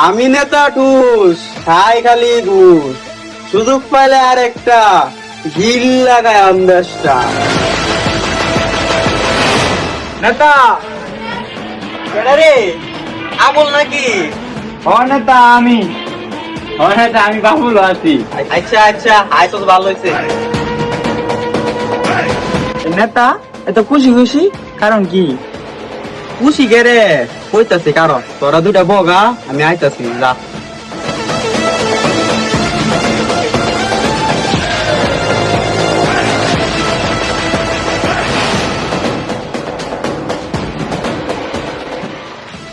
আমি নেতা টুস খাই খালি ঘুষ, সুযোগ পাইলে আর একটা গিল লাগায় আমদাসটা। নেতা রে আবুল নাকি? নেতা আমি বাবুল আছি। আচ্ছা আচ্ছা, আয় তো ভালো হয়েছে। নেতা এত খুশি খুশি কারণ কি? খুশি কে রে? কইতাছি কারণ তোরা দুটা বগা, আমি আইতাছি যা।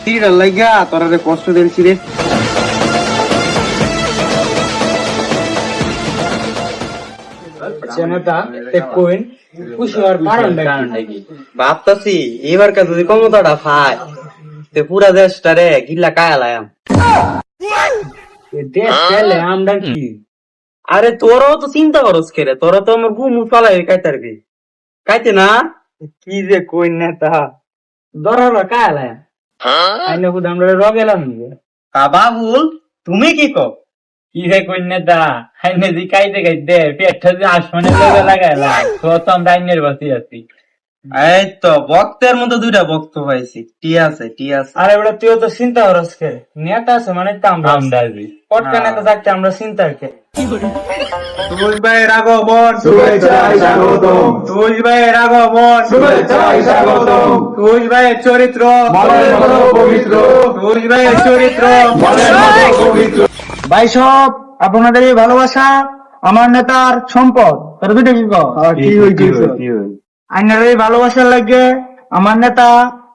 তিনটা লাগা তোরা রে কষ্ট দিলছি রে। নেতা কইন খুশি হওয়ার কারণটা কি? ভাবতাছি এবার কা যদি ক্ষমতাটা পাই তে পুরা দেশটা রে গিল্লা কায়ালাম। দেশ গেলে আমরা কি? আরে তোরাও তো চিন্তা করস কে রে? তোরা তো আমার ঘুম পালাই কাইতারবি, কাইতে না? কি যে কইন নেতা দররা কায়ালা আইনে বুধ আমরা রগেলাম বাবুল তুমি কি কও? কি রে কইন নেতা আইনে দি কাইতে কাইতে পেটটা যে আসমানে লাগাইলা তো আমরা আইনের বাসি আছি। এই তো বক্তের মতো দুইটা বক্ত পাইছি, টি আছে টি আছে। আরে ওটা তুই তো চিন্তা করস কে? নেতা আছে মানে তো আমরা পটকা নেতা থাকতে আমরা চিন্তা কে? তুল ভাইয়ের আগমন শুভেচ্ছায় স্বাগতম, তুল ভাইয়ের আগমন শুভেচ্ছায় স্বাগতম, তুল ভাইয়ের চরিত্র মনের মতো পবিত্র, তুল ভাইয়ের চরিত্র মনের মতো পবিত্র। ভাই সব আপনাদের এই ভালোবাসা আমার নেতার সম্পদ। তার দুটো কি কও? আইনার এই ভালোবাসার লাগে আমার নেতা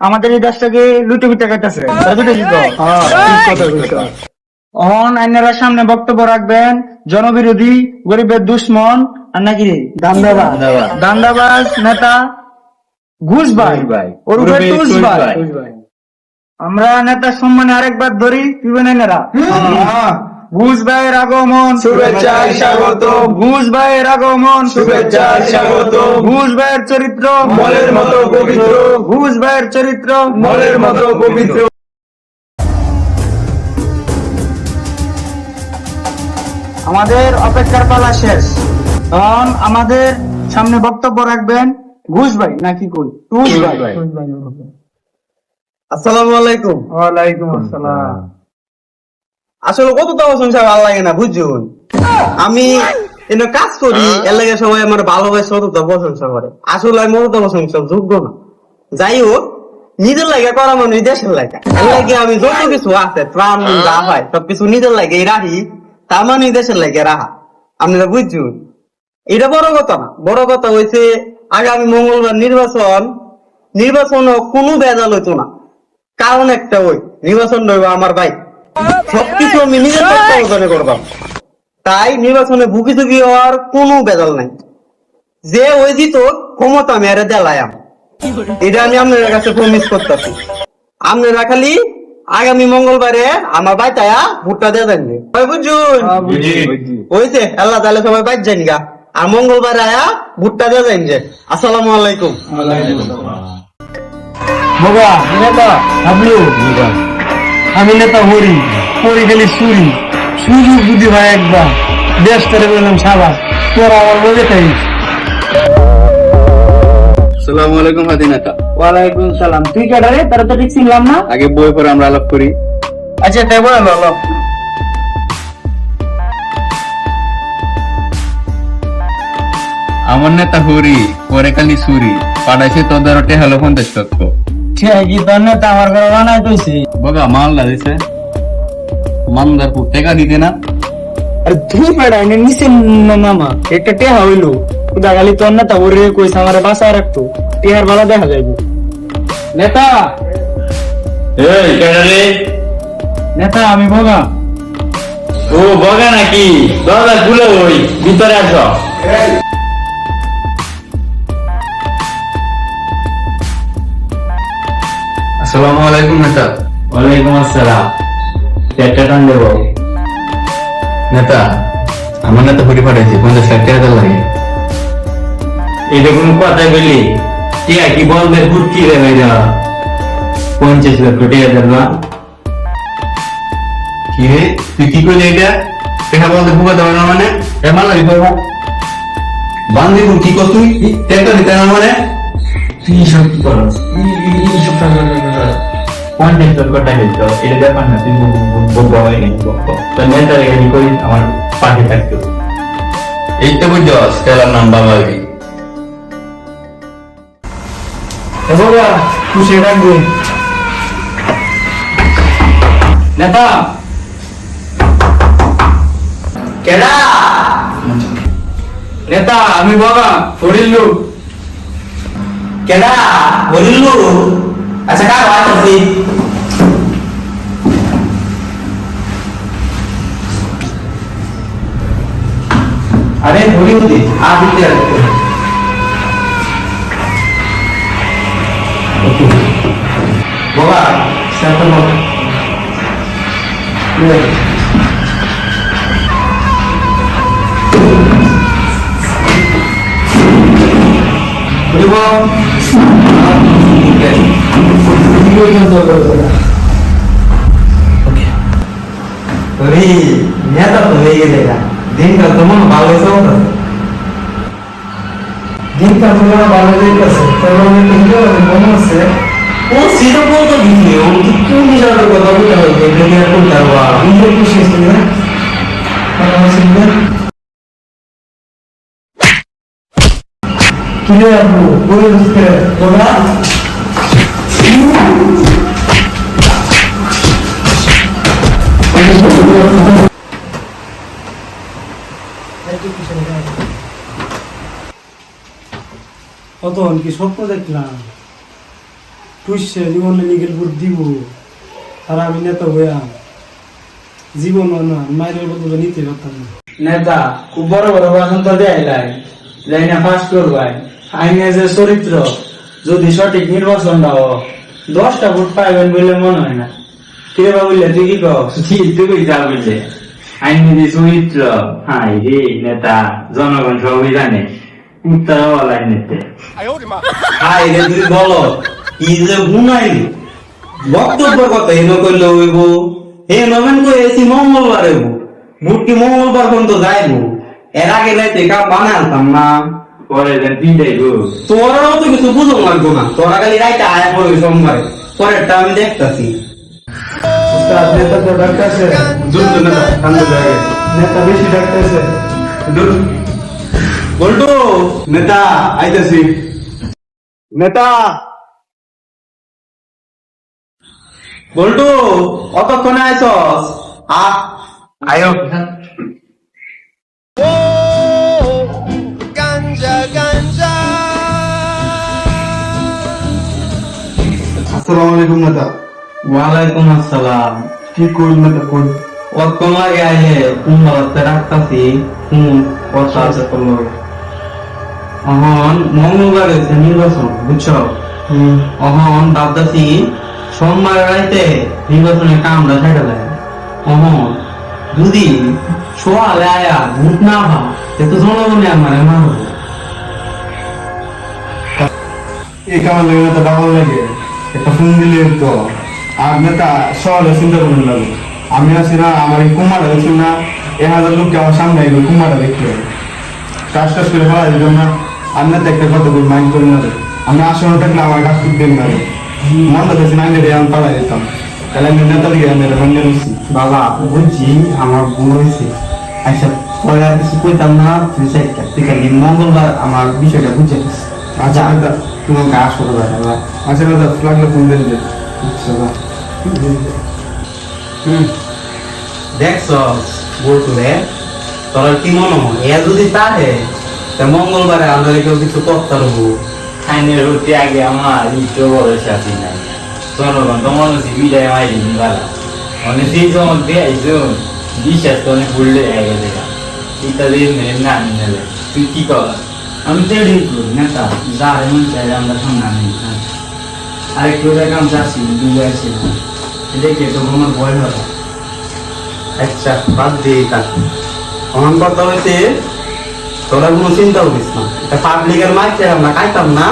আমাদের এই দেশটাকে লুটে পিটে কাটতেছে। তার দুটো কি কও? অহন আইনারা সামনে বক্তব্য রাখবেন জনবিরোধী, গরিবের দুশ্মন আর নাকি দান্দাবাজ নেতা ঘুষ ভাই ওরূপে টুস ভাই। আমরা নেতার সম্মানে আরেকবার ধরি পিবেনেরা ঘুষ ভাইয়ের আগমন শুভেচ্ছায় স্বাগতম, ঘুষ ভাইয়ের আগমন শুভেচ্ছায় স্বাগতম, ঘুষ ভাইয়ের চরিত্র মনের মতো পবিত্র, ঘুষ ভাইয়ের চরিত্র মনের মতো পবিত্র। আমাদের অপেক্ষার পালা শেষ। তখন আমাদের সামনে বক্তব্য রাখবেন ঘুষ ভাই নাকি কই টুস ভাই। আসসালামু আলাইকুম। ওয়ালাইকুম আসসালাম। আসলে কত টাকা সংসার ভালো লাগে না বুঝুন। আমি এনে কাজ করি এর লাগে সবাই আমার ভালোবাসে, অত প্রশংসা করে। আসলে আমি অত প্রশংসার যোগ্য না। যাই হোক, নিজের লাগে করা মানে দেশের লাগে, এর লাগে আমি যত কিছু আছে ত্রাণ যা হয় সবকিছু নিজের লাগে রাখি, তার মানে দেশের লাগে রাখা। আপনারা বুঝুন, এটা বড় কথা না। বড় কথা হয়েছে আগামী মঙ্গলবার নির্বাচন কোনো ভেজাল হইতো না। কারণ একটা ওই নির্বাচন হইব আমার ভাই, সবকিছু আমি নিজের তত্ত্বাবধানে করবাম। তাই নির্বাচনে ভুগিচুগি হওয়ার কোনো বেদাল নাই। যে ওই দিত ক্ষমতা আমি আরে দেলায়াম, এটা আমি আপনার কাছে প্রমিস করতেছি। আপনারা খালি আগামী মঙ্গলবারে আমার ভাই তায়া ভোটটা দিয়ে দেন। বুঝুন হয়েছে আল্লাহ তাহলে সবাই বাইর যান গা, আর মঙ্গলবারে আয়া ভোটটা দিয়ে দেন যে। আসসালামু আলাইকুম। বাবা নেতা হাবলু আমি নেতা হরি হরি গেলি সুরি সুযোগ বুদ্ধি ভাই একবার দেশ করে বললাম সাবাস তোরা আমার মজে খাইস। আসসালামু আলাইকুম হাদি নেতা। ওয়ালাইকুম সালাম। তুই কেডা রে? তারা তো ঠিক ছিলাম না। আগে বই পরে আমরা আলাপ করি। আচ্ছা তাই বলো। আমার নেতা হরি পরে খালি সুরি পাঠাইছে তোদের ওটে হলো 50 লক্ষ। ঠিকই তোর নেতা আমার ঘরে বানাই তুইছি। বগা মাল্লা দিছে মানদার পুর টাকা দিতে না। আরে তুই বেড়া এনে নিচে মামা একটা টেহা হইলো উদা খালি তোর নেতা ওরে কইছে আমারে বাঁচায় রাখতো, টেহার ভালো দেখা যাইবো। নেতা এই কেডা রে? নেতা আমি বগা। ও বগা নাকি? দরজা খুলে ওই ভিতরে আসো। আসসালামু আলাইকুম নেতা। ওয়ালাইকুম আসসালাম। একটা টান দেবো নেতা। আমার নেতা হরি পাঠাইছে 50 লাখ টাকা লাগে। এটা কোন কথা বলি? কি বলবে বুট কি রে ভাই? 50 লক্ষ টাকা দেবা। কি রে তুই কি করলি এটা? টাকা বলতে বুকা দেবে না মানে এমন লাগি করবো বান্দিপুর কি কর তুই টাকা দিতে না মানে তুই সব কি করস এই সব টাকা 50 লক্ষ টাকা দিত এটা ব্যাপার না তুই বলবো হয় না তোর নেতার এখানে করি আমার পাশে থাকতো এই তো বুঝছস তেলার নাম বাবাজি বাবা খুশি রাখবে নেতা কেডা নেতা আমি বাবা ফরিল্লু কেডা বলিলু আচ্ছা কার বাত আছে আরে বলিউদি আ দিতে বাবা সাথে বল নেতা তো হয়ে গেলে দিনকাল তোমার ভালো চলতেছে দিনটা তোমার ভালো যাইতেছে তোর মনে আছে ও সেটা বলতো কিছু ও কি বিষয়ের কথা বলতে হবে এটা নিয়ে কোন কারবা নিজের খুশি ছিল না কি রে আপু বলে দিতে তোমরা কতক্ষণ কি স্বপ্ন দেখলাম টুইসে জীবনে লিগেল ভোট দিব আর আমি নেতা হইয়া জীবন না মায়ের বদলে নিতে পারতাম না নেতা খুব বড় বড় ভাষণ তো দেয় যাই না পাস করবাই আইনে যে চরিত্র যদি সঠিক নির্বাচন দাও 10টা ভোট পাইবেন বলে মনে হয় না কিরে বাবুলে তুই কি কস তুই যা বুঝলে আইনজীবী চরিত্র হাই রে নেতা জনগণ সবই জানে উত্তর বলাই নেতে হাই রে তুই বলো কি যে গুনাইলি বক্তব্যের কথা এনো কইলে হইব হে নবেন কই এসি মঙ্গলবার হইব মুটকি মঙ্গলবার পর্যন্ত যাইব এর আগে রাইতে কাম বানাই আনতাম না পরে দেন তিনটাই গো তোরাও তো কিছু বুঝো লাগবো না তোরা খালি রাইতে আয় পড়বি সোমবারে পরেরটা আমি দেখতাছি উস্তাদ নেতা তো ডাক্তারছে জুন নেতা কান্দে যায় নেতা বেশি ডাক্তারছে বলতো নেতা আইতাছি নেতা বলতো অতক্ষণে আইছস আয়ো আসসালামু আলাইকুম নেতা ওয়ালাইকুম আসসালাম কি করল নেতা কোন অতক্ষণ আগে আইলে কুম্বালাতে রাখতাছি কথা আছে করলো অহন মঙ্গলবার হয়েছে নির্বাচন বুঝছো অহন ভাবতাছি সোমবার রাইতে নির্বাচনের কামটা ছেড়ে দেয় অহন যদি সোয়ালে আয়া ভোট না হয় তো জনগণে আমার মারবে এই কেমন লাগে নেতা ডাবল লাগে একটা ফোন দিলে তো আর নেতা সহলে চিন্তা করুন লাগে আমি আছি না আমার এই কুমারটা দেখছি না 1000 লোককে আমার সামনে আইবে কুমারটা দেখতে হবে কাজ টাজ করে ফেলা দিতাম না আর নেতা একটা কথা বলি মাইন্ড করি না রে। আমি আসলে থাকলে আমার কাজ করতেন না রে মনটা দেখছি না আমি পালাই দিতাম তাহলে আমি নেতা দিকে আমি বন্ধ নিচ্ছি বাবা বুঝছি আমার ভুল হয়েছে আচ্ছা পরে আর কিছু কইতাম না তুই ঠিক আছে মঙ্গলবার আমার বিষয়টা বুঝে গেছিস। আচ্ছা নেতা তোমার কাজ করে বেড়া আচ্ছা নেতা লাগলে ফোন দিয়ে দিবে দেখছ বলতুলে তোর কি মনে হয় এ যদি তাহে তা মঙ্গলবারে আমরা কেউ কিছু করতে পারবো আইনের প্রতি আগে আমার একটু বড় সাথী নাই জনগণ তো মনে হচ্ছে বিদায় মাইরি নিবালা অনেক সেই জমক দিয়ে আইসো বিশ্বাস তো অনেক ভুললে আগে দেখা ইত্যাদি মেরে না নিলে তুই কি কর আমি তো এটাই করি নেতা যা এমন চাই আমরা সামনে আনি আরেকটু কাম চাচ্ছি দুবাই আছে দেখে তো আমার ভয় হয় আচ্ছা বাদ দিয়ে কাজ আমার কথা হয়েছে তোরা কোনো চিন্তা করিস না এটা পাবলিকের মাইকে আমরা খাইতাম না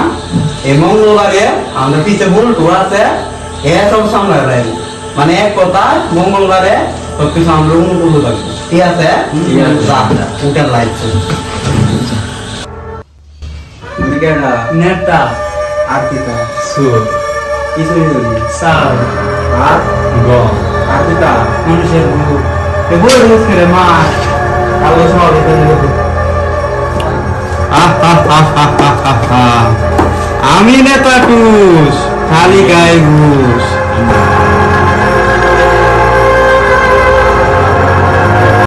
এই মঙ্গলবারে আমরা পিছে বলটু আছে সব সামলায় রাখবো মানে এক কথা মঙ্গলবারে সবকিছু আমরা অনুকূল থাকবো ঠিক আছে উঠে লাইট নেতা আর কি তা সুর কিছুই বলি সাল আর গ আর কি তা মানুষের মুখ এ বই মুখে মাছ কালো সব আমি নেতা টুস খালি গায়ে ঘুষ